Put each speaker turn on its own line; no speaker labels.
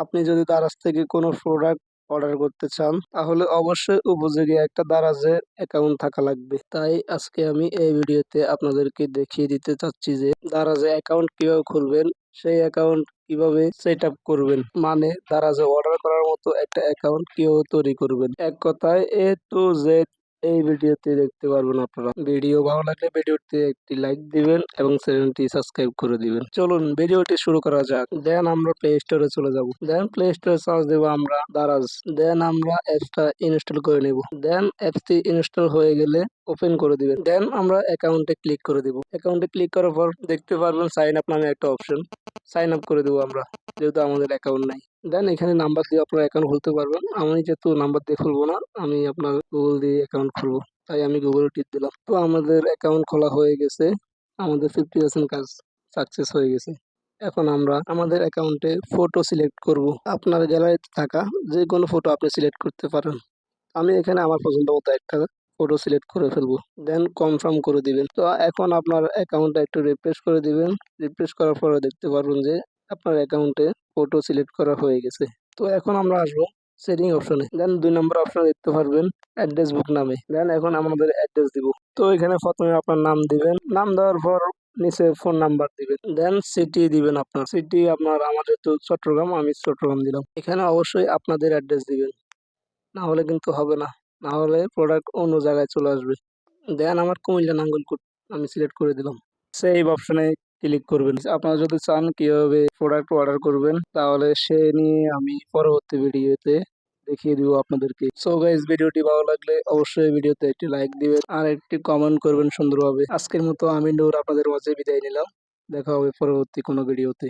আপনি যদি দারাজ থেকে কোনো প্রোডাক্ট অর্ডার করতে চান তাহলে অবশ্যই উপযোগী একটা দারাজের অ্যাকাউন্ট থাকা লাগবে। তাই আজকে আমি এই ভিডিওতে আপনাদেরকে দেখিয়ে দিতে চাচ্ছি যে দারাজে অ্যাকাউন্ট কিভাবে খুলবেন, সেই অ্যাকাউন্ট কিভাবে সেট আপ করবেন, মানে দারাজে অর্ডার করার মতো একটা অ্যাকাউন্ট কিভাবে তৈরি করবেন। এক কথায় A to Z এই ভিডিওতে দেখতে পারবেন আপনারা। ভিডিও ভালো লাগলে ভিডিওতে একটি লাইক দিবেন এবং চ্যানেলটি সাবস্ক্রাইব করে দিবেন। চলুন ভিডিওটি শুরু করা যাক। দেন আমরা প্লে স্টোরে চলে যাব। দেন প্লে স্টোরে সার্চ দেবো আমরা দারাজ। দেন আমরা অ্যাপসটা ইনস্টল করে নেব। দেন অ্যাপসটি ইনস্টল হয়ে গেলে ওপেন করে দিবেন। দেন আমরা অ্যাকাউন্টে ক্লিক করে দিব। অ্যাকাউন্টে ক্লিক করার পর দেখতে পারবেন সাইন আপ নামে একটা অপশন। সাইন আপ করে দেবো আমরা, যেহেতু আমাদের অ্যাকাউন্ট নাই। দেন এখানে নাম্বার দিয়ে আপনার অ্যাকাউন্ট খুলতে পারবেন। আমি যেহেতু নাম্বার দিয়ে খুলবো না, আমি আপনার গুগল দিয়ে অ্যাকাউন্ট খুলবো, তাই আমি গুগল টিপ দিলাম। তো আমাদের অ্যাকাউন্ট খোলা হয়ে গেছে, আমাদের 50% কাজ সাকসেস হয়ে গেছে। এখন আমরা আমাদের অ্যাকাউন্টে ফটো সিলেক্ট করব। আপনার গ্যালারিতে থাকা যে কোনো ফটো আপনি সিলেক্ট করতে পারেন। আমি এখানে আমার পছন্দ মতো একটা ফটো সিলেক্ট করে ফেলবো। দেন কনফার্ম করে দিবেন। তো এখন আপনার অ্যাকাউন্টটা একটু রিফ্রেশ করে দিবেন। রিফ্রেশ করার পরে দেখতে পারবেন যে আপনার অ্যাকাউন্টে ফটো সিলেক্ট করা হয়ে গেছে। তো এখন আমরা আসবো সেটিং অপশনে। দেন 2 নম্বর অপশনে দেখতে পারবেন অ্যাড্রেস বুক নামে। দেন এখন আমাদের অ্যাড্রেস দিব। তো এখানে প্রথমে আপনার নাম দিবেন। নাম দেওয়ার পর নিচে ফোন নাম্বার দিবেন। দেন সিটি দিবেন, আপনার সিটি আপনার আমাদের তো চট্টগ্রাম, আমি চট্টগ্রাম দিলাম। এখানে অবশ্যই আপনাদের অ্যাড্রেস দিবেন, না হলে কিন্তু হবে না। না হলে প্রোডাক্ট অন্য জায়গায় চলে আসবে। দেন আমার কুমিল্লা নাঙ্গলকোট আমি সিলেক্ট করে দিলাম। সেভ অপশনে ক্লিক করবেন। আপনারা যদি চান কিভাবে প্রোডাক্ট অর্ডার করবেন তাহলে সে নিয়ে আমি পরবর্তী ভিডিওতে দেখিয়ে দিব আপনাদেরকে। সো গাইস, ভিডিওটি ভালো লাগলে অবশ্যই ভিডিওতে একটি লাইক দিবেন আর একটি কমেন্ট করবেন সুন্দরভাবে। আজকের মতো আমি নূর আপনাদের মাঝে বিদায় নিলাম। দেখা হবে পরবর্তী কোনো ভিডিওতে।